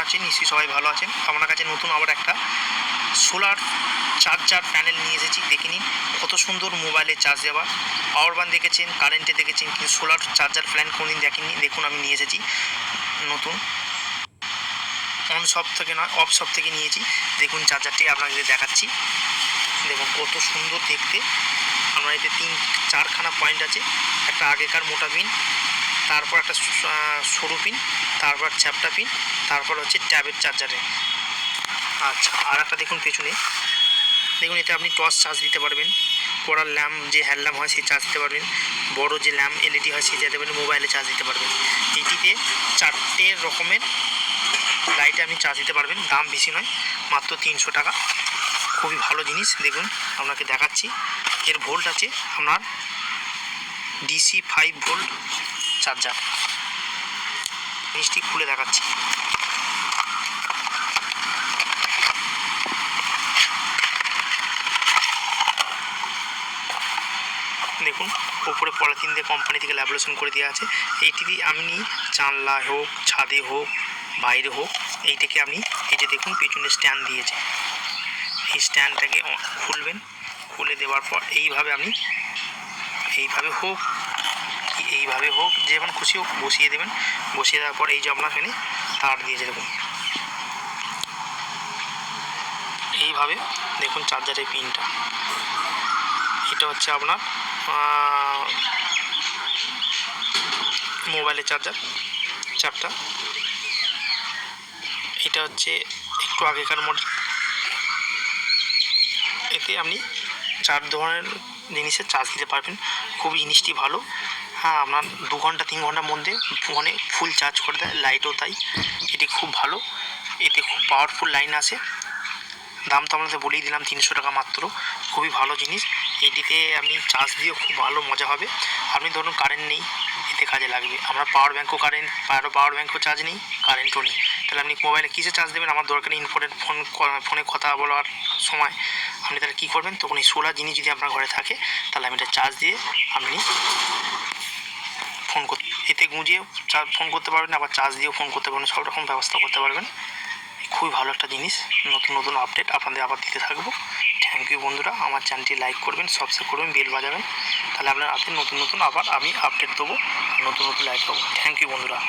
আছেন? নিশ্চয়ই সবাই ভালো আছেন। আপনার কাছে নতুন আবার একটা সোলার চার্জার প্যানেল নিয়ে এসেছি। দেখে নিন কত সুন্দর মোবাইলে চার্জ দেওয়া। পাওয়ার ব্যাংক দেখেছেন, কারেন্টে দেখেছেন, কিন্তু সোলার চার্জার প্যানেল কোনোদিন দেখেননি। দেখুন আমি নিয়ে এসেছি নতুন, অন শপ থেকে নয়, অফ শপ থেকে নিয়েছি। দেখুন চার্জারটি আপনাদের দেখাচ্ছি। দেখুন কত সুন্দর দেখতে। আপনার এতে 4খানা পয়েন্ট আছে। একটা আগেকার মোটা পিন, তারপর একটা সরু পিন, তারপর চ্যাপটা পিন, তারপর হচ্ছে ট্যাবের চার্জারে। আচ্ছা, আর একটা দেখুন পেছনে, দেখুন এতে আপনি টর্চ চার্জ দিতে পারবেন, পড়ার ল্যাম্প যে হ্যান্ড ল্যাম্প হয় সেই চার্জ দিতে পারবেন, বড় যে ল্যাম্প এলইডি হয় সেই দিতে পারবেন, মোবাইলে চার্জ দিতে পারবেন। এইটিতে 4টে রকমের লাইটে আপনি চার্জ দিতে পারবেন। দাম বেশি নয়, মাত্র 300 টাকা। খুবই ভালো জিনিস। দেখুন আপনাকে দেখাচ্ছি, এর ভোল্ট আছে আপনার DC 5 ভোল্ট চার্জার। জিনিসটি খুলে দেখাচ্ছি। দেখুন ওপরে পলিথিন দিয়ে কোম্পানি থেকে ল্যামিনেশন করে দেওয়া আছে। এইটি দিয়ে আপনি জানলা হোক, ছাদে হোক, বাইরে হোক, এইটাকে আপনি, এই যে দেখুন পেছনে স্ট্যান্ড দিয়েছে, এই স্ট্যান্ডটাকে খুলবেন। খুলে দেওয়ার পর এইভাবে আপনি এইভাবে হোক যেমন খুশি হোক বসিয়ে দেবেন। বসিয়ে দেওয়ার পর এই যে আপনার এখানে তার দিয়েছে, দেখুন এইভাবে। দেখুন চার্জারের পিনটা, এটা হচ্ছে আপনার মোবাইলের চার্জার চ্যাপটা। এটা হচ্ছে একটু আগেকার মডেল। এতে আপনি 4 ধরনের জিনিসের চার্জ দিতে পারবেন। খুবই জিনিসটি ভালো। হ্যাঁ, আপনার 2 ঘন্টা 3 ঘন্টার মধ্যে ফোনে ফুল চার্জ করে দেয়, লাইটও তাই। এটি খুব ভালো, এতে খুব পাওয়ারফুল লাইন আসে। দাম তো আপনাদের বলেই দিলাম, 300 টাকা মাত্র। খুবই ভালো জিনিস। এটিতে আপনি চার্জ দিয়েও খুব ভালো মজা হবে। আপনি ধরুন কারেন্ট নেই, এতে কাজে লাগবে। আমরা পাওয়ার ব্যাঙ্কও চার্জ নেই, কারেন্টও নেই, তাহলে আপনি মোবাইলে কিসে চার্জ দেবেন? আমার দরকার নেই, ইম্পর্টেন্ট ফোনে কথা বলার সময় আপনি তাহলে কী করবেন? তখন এই সোলার জিনিস যদি আপনার ঘরে থাকে, তাহলে আমি এটা চার্জ দিয়ে আপনি ফোন করতে, এতে গুঁজিয়ে ফোন করতে পারবেন, আবার চার্জ দিয়েও ফোন করতে পারবেন, সব রকম ব্যবস্থা করতে পারবেন। খুবই ভালো একটা জিনিস। নতুন নতুন আপডেট আপনাদের আবার দিতে থাকবো। থ্যাংক ইউ বন্ধুরা। আমার চ্যানেলটি লাইক করবেন, সাবস্ক্রাইব করবেন, বেল বাজাবেন, তাহলে আপনার হাতে নতুন নতুন আবার আমি আপডেট দেবো, নতুন নতুন লাইক পাবো। থ্যাংক ইউ বন্ধুরা।